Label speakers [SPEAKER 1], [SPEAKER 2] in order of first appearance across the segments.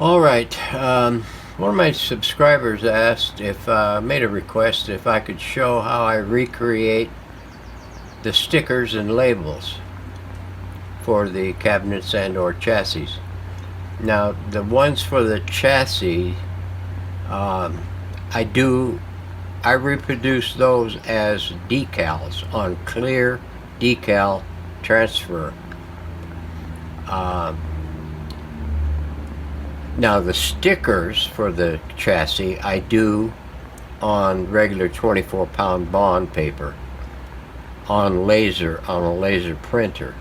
[SPEAKER 1] All right. One of my subscribers asked if made a request if I could show how I recreate the stickers and labels for the cabinets and/or chassis. Now, the ones for the chassis, um, I do. I reproduce those as decals on clear decal transfer. Um, Now the stickers for the chassis I do on regular 24-pound bond paper on a laser printer,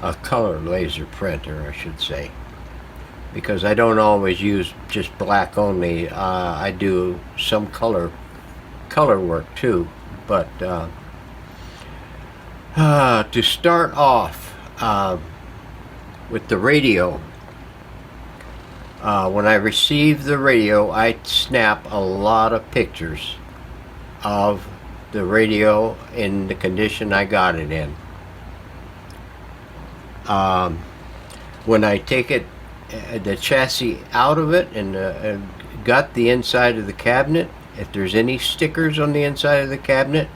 [SPEAKER 1] a color laser printer I should say, because I don't always use just black only. I do some color work too, but to start off with the radio. When I receive the radio, I snap a lot of pictures of the radio in the condition I got it in. When I take it, the chassis out of it and got the inside of the cabinet, if there's any stickers on the inside of the cabinet,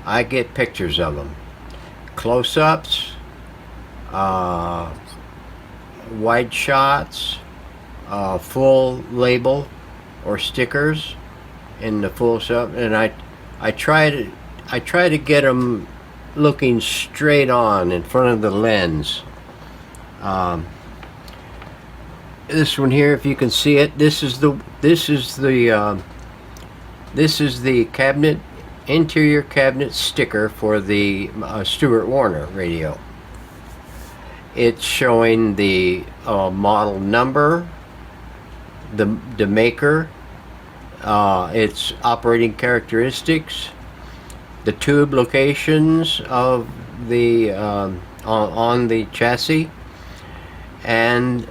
[SPEAKER 1] I get pictures of them. Close-ups, wide shots, full label or stickers in the full shot, and I try to get them looking straight on in front of the lens. This one here, if you can see it, this is the cabinet, interior cabinet sticker for the Stewart Warner radio. It's showing the model number, the maker, its operating characteristics, the tube locations of the on the chassis, and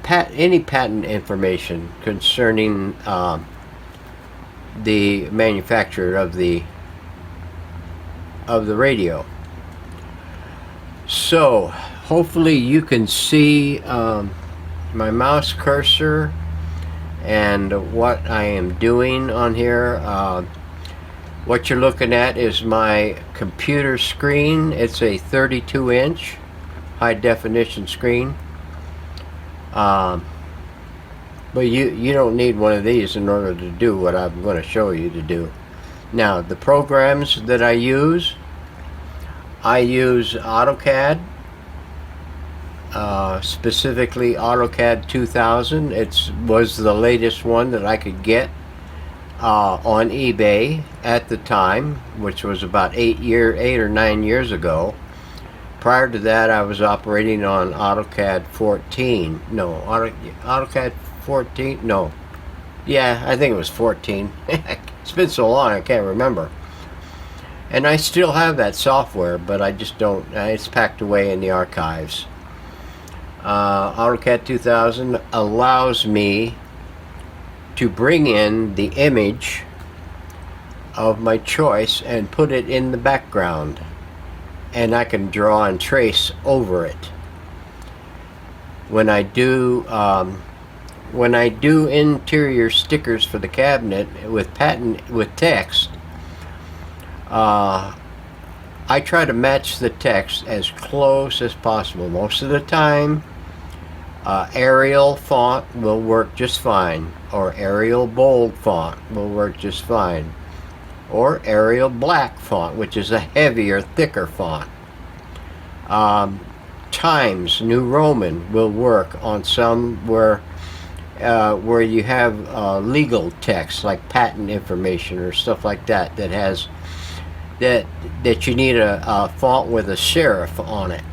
[SPEAKER 1] any patent information concerning the manufacturer of the radio. So hopefully you can see my mouse cursor and what I am doing on here. What you're looking at is my computer screen. It's a 32-inch high definition screen. But you don't need one of these in order to do what I'm going to show you to do. Now, the programs that I use AutoCAD, specifically AutoCAD 2000. It was the latest one that I could get on eBay at the time, which was about 8 or 9 years ago. Prior to that, I was operating on AutoCAD 14. No, AutoCAD 14. No, yeah, I think it was 14. It's been so long I can't remember. And I still have that software, but I just don't. It's packed away in the archives. AutoCAD 2000 allows me to bring in the image of my choice and put it in the background, and I can draw and trace over it. When I do interior stickers for the cabinet with text, I try to match the text as close as possible. Most of the time, Arial font will work just fine, or Arial bold font will work just fine, or Arial black font, which is a heavier, thicker font. Times New Roman will work on some where you have legal text like patent information or stuff like that that you need a font with a serif on it.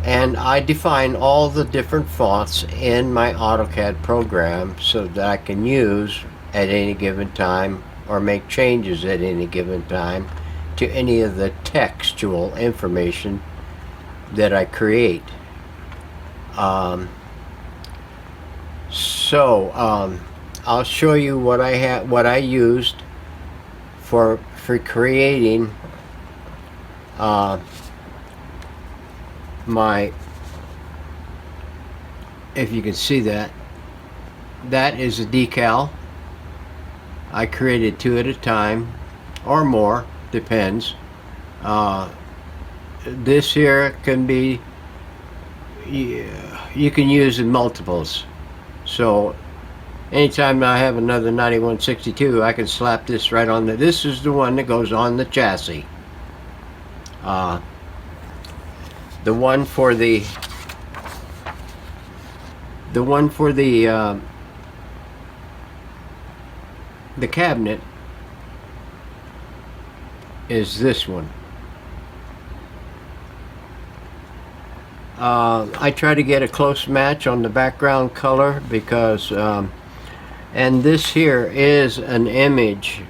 [SPEAKER 1] And I define all the different fonts in my AutoCAD program so that I can use at any given time or make changes at any given time to any of the textual information that I create. I'll show you what I used for creating my, if you can see that, that is a decal. I created 2 at a time or more, depends. This here can be, you can use in multiples. So anytime I have another 9162, I can slap this right on the, this is the one that goes on the chassis. The one for the cabinet is this one. I try to get a close match on the background color because and this here is an image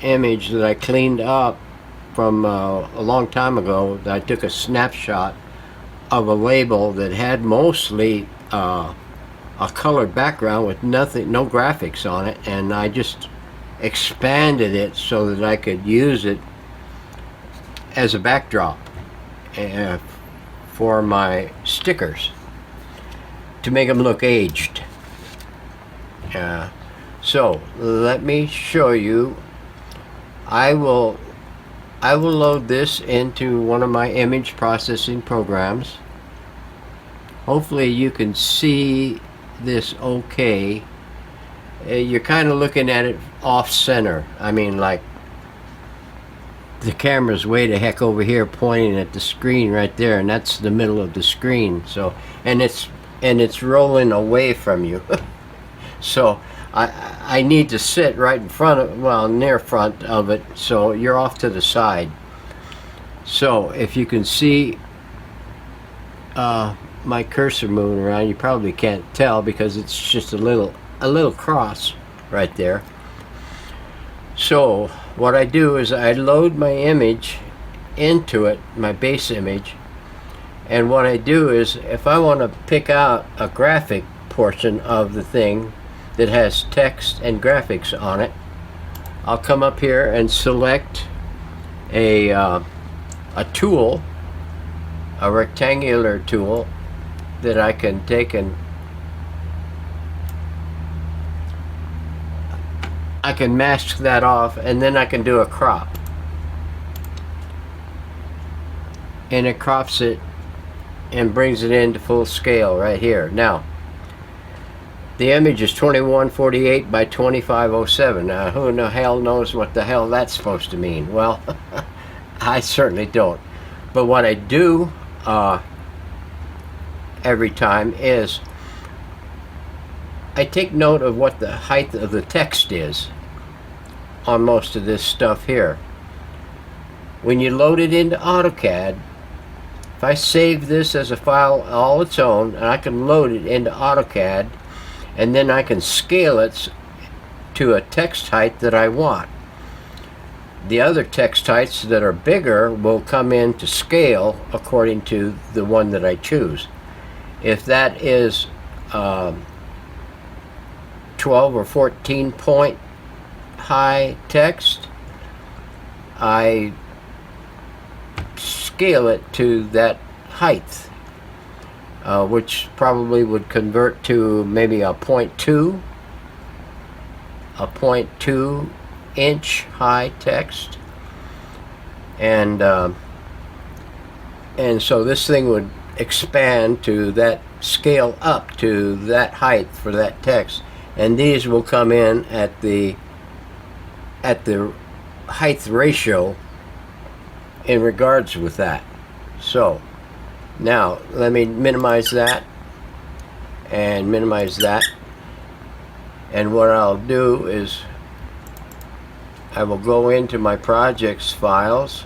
[SPEAKER 1] that I cleaned up from a long time ago. I took a snapshot of a label that had mostly a colored background with nothing, no graphics on it, and I just expanded it so that I could use it as a backdrop for my stickers to make them look aged. So let me show you. I will load this into one of my image processing programs. Hopefully you can see this okay. You're kind of looking at it off center. I mean, like the camera's way the heck over here pointing at the screen right there, and that's the middle of the screen. So and it's rolling away from you. So I need to sit right in front of, well, near front of it, so you're off to the side. So if you can see my cursor moving around, you probably can't tell because it's just a little cross right there. So what I do is I load my image into it, my base image, and what I do is if I want to pick out a graphic portion of the thing that has text and graphics on it, I'll come up here and select a tool, a rectangular tool that I can take and I can mask that off, and then I can do a crop, and it crops it and brings it into full scale right here. Now the image is 2148 by 2507. Now who in the hell knows what the hell that's supposed to mean? Well, I certainly don't. But what I do every time is I take note of what the height of the text is on most of this stuff here. When you load it into AutoCAD, if I save this as a file all its own, and I can load it into AutoCAD, and then I can scale it to a text height that I want. The other text heights that are bigger will come in to scale according to the one that I choose. If that is 12 or 14 point high text, I scale it to that height, which probably would convert to maybe a 0.2 inch high text, and so this thing would expand to that, scale up to that height for that text, and these will come in at the height ratio in regards with that. So now let me minimize that and minimize that, and what I'll do is I will go into my projects files,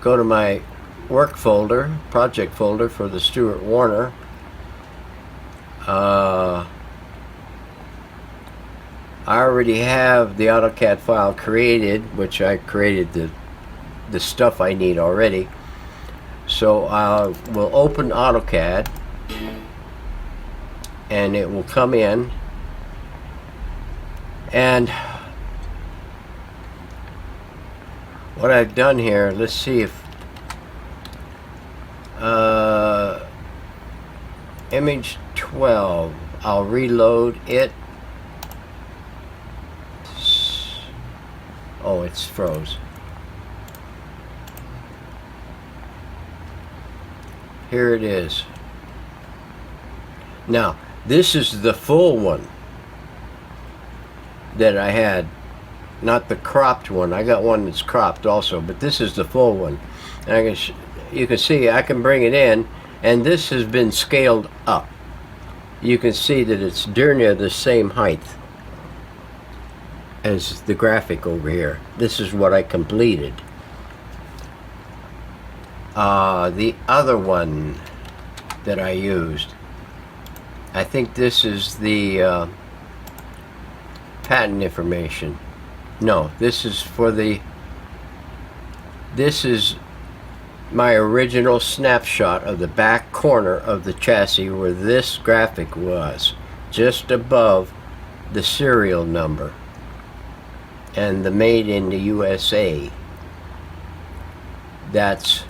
[SPEAKER 1] go to my work folder, project folder for the Stuart Warner. I already have the AutoCAD file created, which I created the stuff I need already. So I will open AutoCAD, and it will come in, and what I've done here, let's see if image 12. I'll reload it. Oh, it's froze. Here it is. Now, this is the full one that I had, not the cropped one. I got one that's cropped also, but this is the full one. And you can see I can bring it in, and this has been scaled up. You can see that it's near the same height as the graphic over here. This is what I completed. The other one that I used, I think this is the patent information. No, this is for the, this is my original snapshot of the back corner of the chassis where this graphic was, just above the serial number and the made in the USA. That's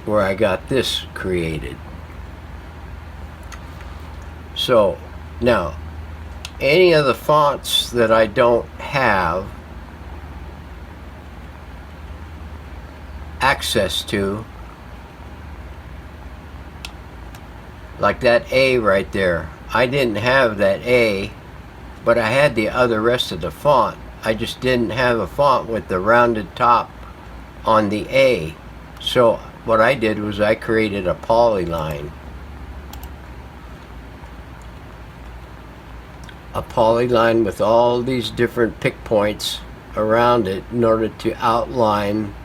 [SPEAKER 1] where I got this created. So now, any of the fonts that I don't have access to, like that A right there, I didn't have that A, but I had the other rest of the font. I just didn't have a font with the rounded top on the A. So what I did was I created a polyline. A polyline with all these different pick points around it in order to outline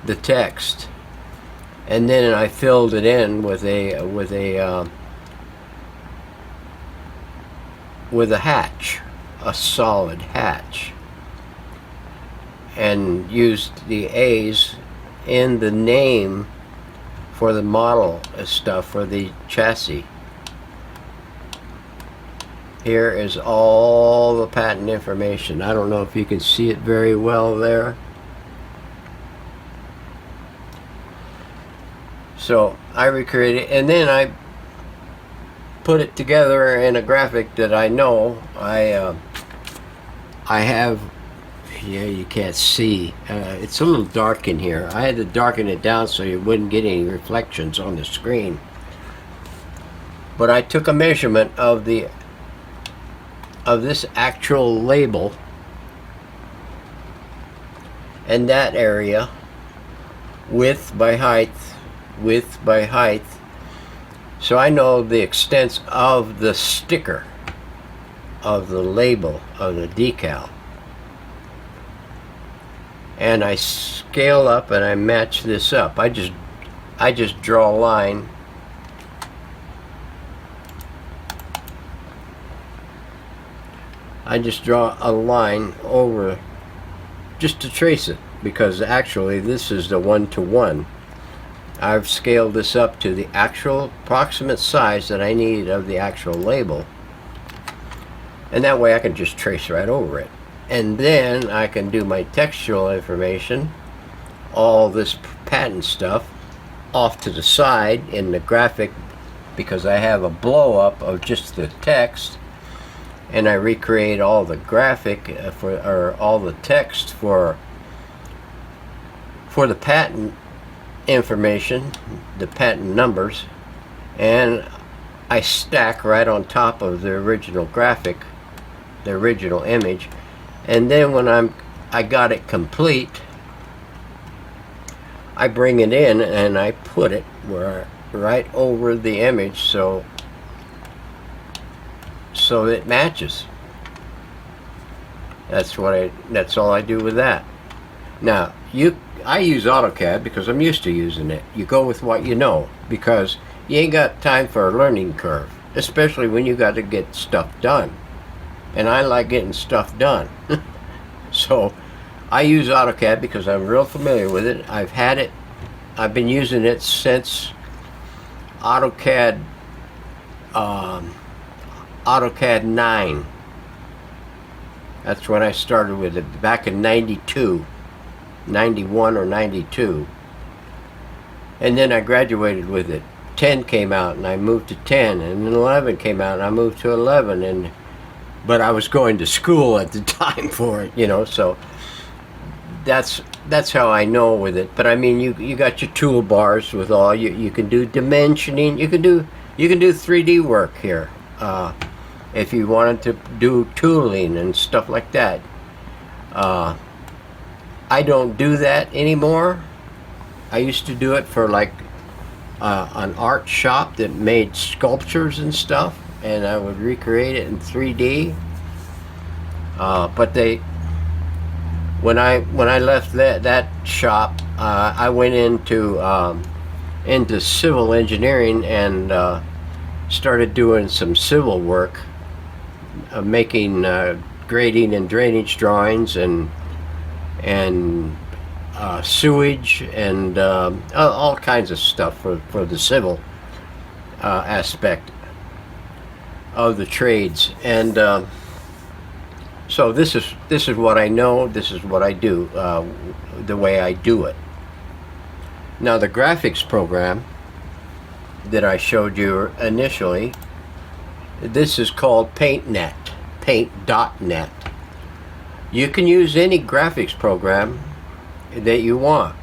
[SPEAKER 1] the text. And then I filled it in with a hatch, a solid hatch, and used the A's in the name for the model stuff for the chassis. Here is all the patent information. I don't know if you can see it very well there. So I recreated it, and then I put it together in a graphic that I know I have. Yeah, you can't see. It's a little dark in here. I had to darken it down so you wouldn't get any reflections on the screen. But I took a measurement of this actual label and that area, width by height, so I know the extent of the sticker of the label of the decal. And I scale up and I match this up. I just draw a line. I just draw a line over just to trace it, because actually this is the 1-to-1. I've scaled this up to the actual approximate size that I need of the actual label, and that way I can just trace right over it. And then I can do my textual information, all this patent stuff, off to the side in the graphic, because I have a blow up of just the text, and I recreate all the graphic or all the text for the patent information, the patent numbers, and I stack right on top of the original graphic, the original image. And then when I got it complete, I bring it in and I put it right over the image so it matches. That's all I do with that. Now, I use AutoCAD because I'm used to using it. You go with what you know, because you ain't got time for a learning curve, especially when you got to get stuff done. And I like getting stuff done. So I use AutoCAD because I'm real familiar with it. I've been using it since AutoCAD 9. That's when I started with it, back in 92, 91 or 92. and then I graduated with it. 10 came out and I moved to 10, and then 11 came out and I moved to 11, and but I was going to school at the time for it, you know, so that's how I know with it. But I mean, you got your toolbars with all you can do dimensioning, you can do 3D work here, if you wanted to do tooling and stuff like that. I don't do that anymore. I used to do it for like an art shop that made sculptures and stuff, and I would recreate it in 3D. But when I left that shop, I went into civil engineering and started doing some civil work, making grading and drainage drawings and sewage and all kinds of stuff for the civil aspect of the trades. And so this is what I know. This is what I do, the way I do it. Now the graphics program that I showed you initially, this is called PaintNet, Paint.net. You can use any graphics program that you want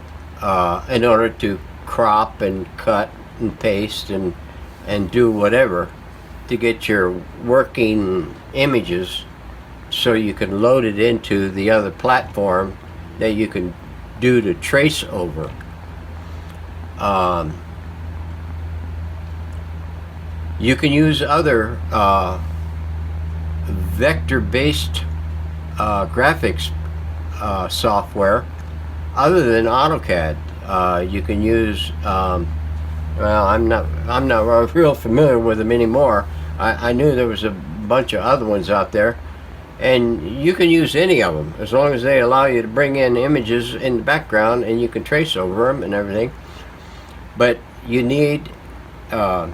[SPEAKER 1] in order to crop and cut and paste and do whatever to get your working images, so you can load it into the other platform that you can do to trace over. You can use other vector-based graphics software other than AutoCAD. You can use well, I'm not real familiar with them anymore. I knew there was a bunch of other ones out there, and you can use any of them as long as they allow you to bring in images in the background and you can trace over them and everything. But you need a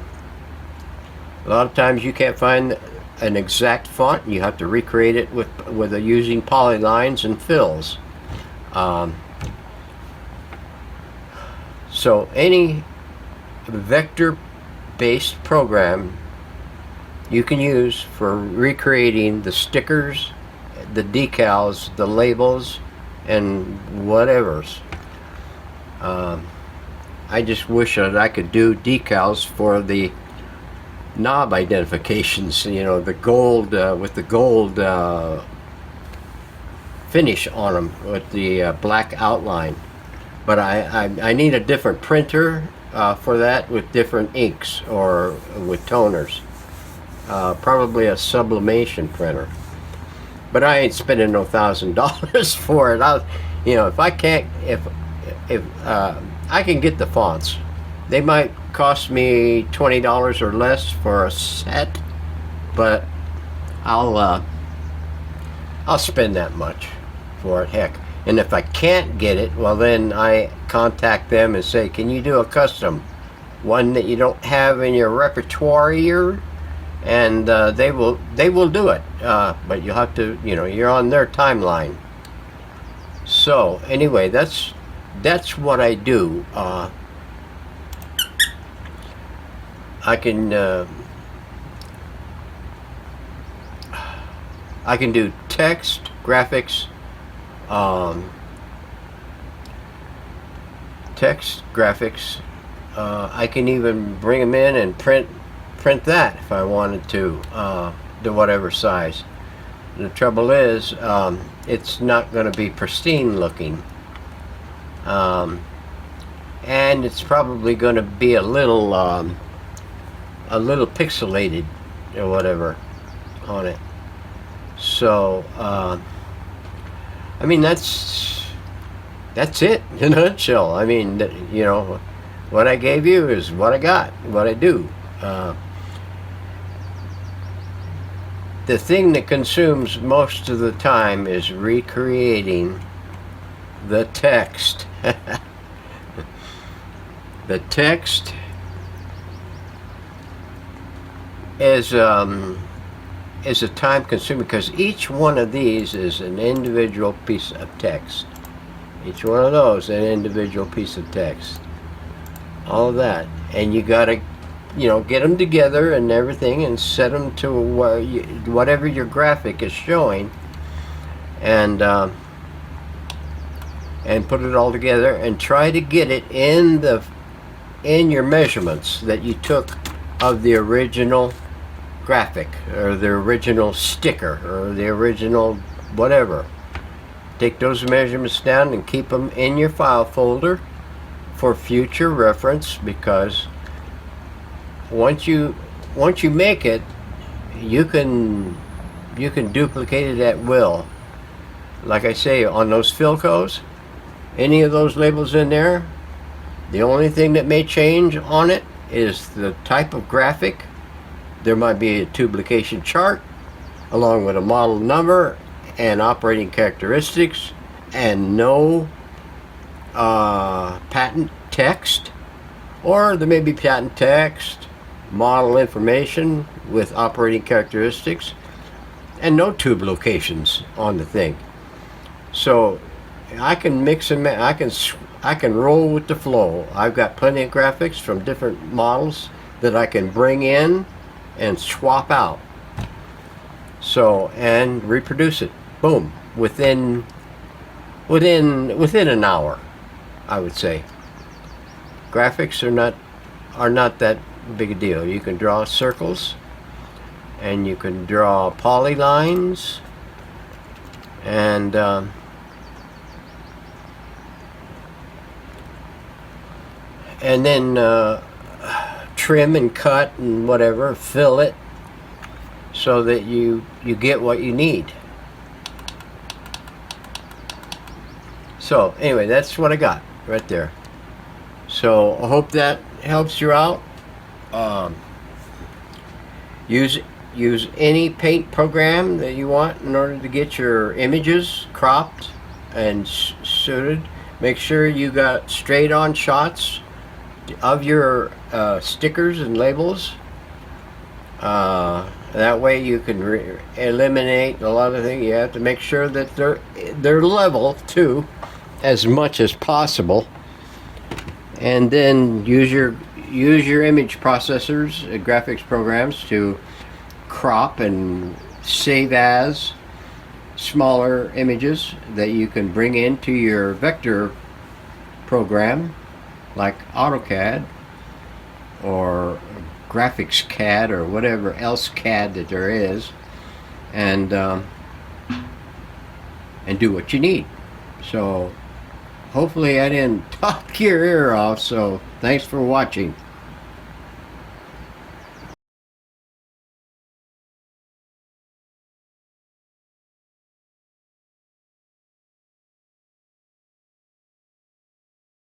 [SPEAKER 1] lot of times you can't find an exact font. You have to recreate it with using polylines and fills. So any vector-based program you can use for recreating the stickers, the decals, the labels, and whatevers. I just wish that I could do decals for the knob identifications, you know, the gold with the gold finish on them with the black outline. But I need a different printer for that, with different inks or with toners. Probably a sublimation printer. But I ain't spending no $1,000 for it. You know, if I can't, if I can get the fonts, they might cost me $20 or less for a set, but I'll spend that much for it. Heck, and if I can't get it, well then I contact them and say, can you do a custom one that you don't have in your repertoire here? And they will do it, but you'll have to, you know, you're on their timeline. So anyway, that's what I do. I can do text, graphics, I can even bring them in and print that if I wanted to whatever size. The trouble is, it's not going to be pristine looking, and it's probably going to be a little pixelated or whatever on it. So I mean, that's it in a nutshell. I mean, you know, what I gave you is what I got, what I do. The thing that consumes most of the time is recreating the text. The text is a time consuming, because each one of these is an individual piece of text. Each one of those an individual piece of text. all of that, and you gotta, get them together and everything, and set them to whatever your graphic is showing, and put it all together, and try to get it in your measurements that you took of the original graphic, or the original sticker, or the original whatever. Take those measurements down and keep them in your file folder for future reference, because once you make it, you can duplicate it at will. Like I say, on those Philcos, any of those labels in there, the only thing that may change on it is the type of graphic. There might be a duplication chart along with a model number and operating characteristics, and no patent text, or there may be patent text, model information with operating characteristics, and no tube locations on the thing. So I can mix and I can roll with the flow. I've got plenty of graphics from different models that I can bring in and swap out. So, and reproduce it. Boom. Within an hour, I would say. Graphics are not that big a deal. You can draw circles, and you can draw polylines, and then trim and cut and whatever, fill it so that you get what you need. So anyway, that's what I got right there. So I hope that helps you out. Use any paint program that you want in order to get your images cropped and suited. Make sure you got straight on shots of your stickers and labels. That way you can eliminate a lot of things. You have to make sure that they're level too, as much as possible, and then use your image processors, graphics programs, to crop and save as smaller images that you can bring into your vector program like AutoCAD or Graphics CAD or whatever else CAD that there is, and do what you need. So hopefully I didn't talk your ear off, so thanks for watching.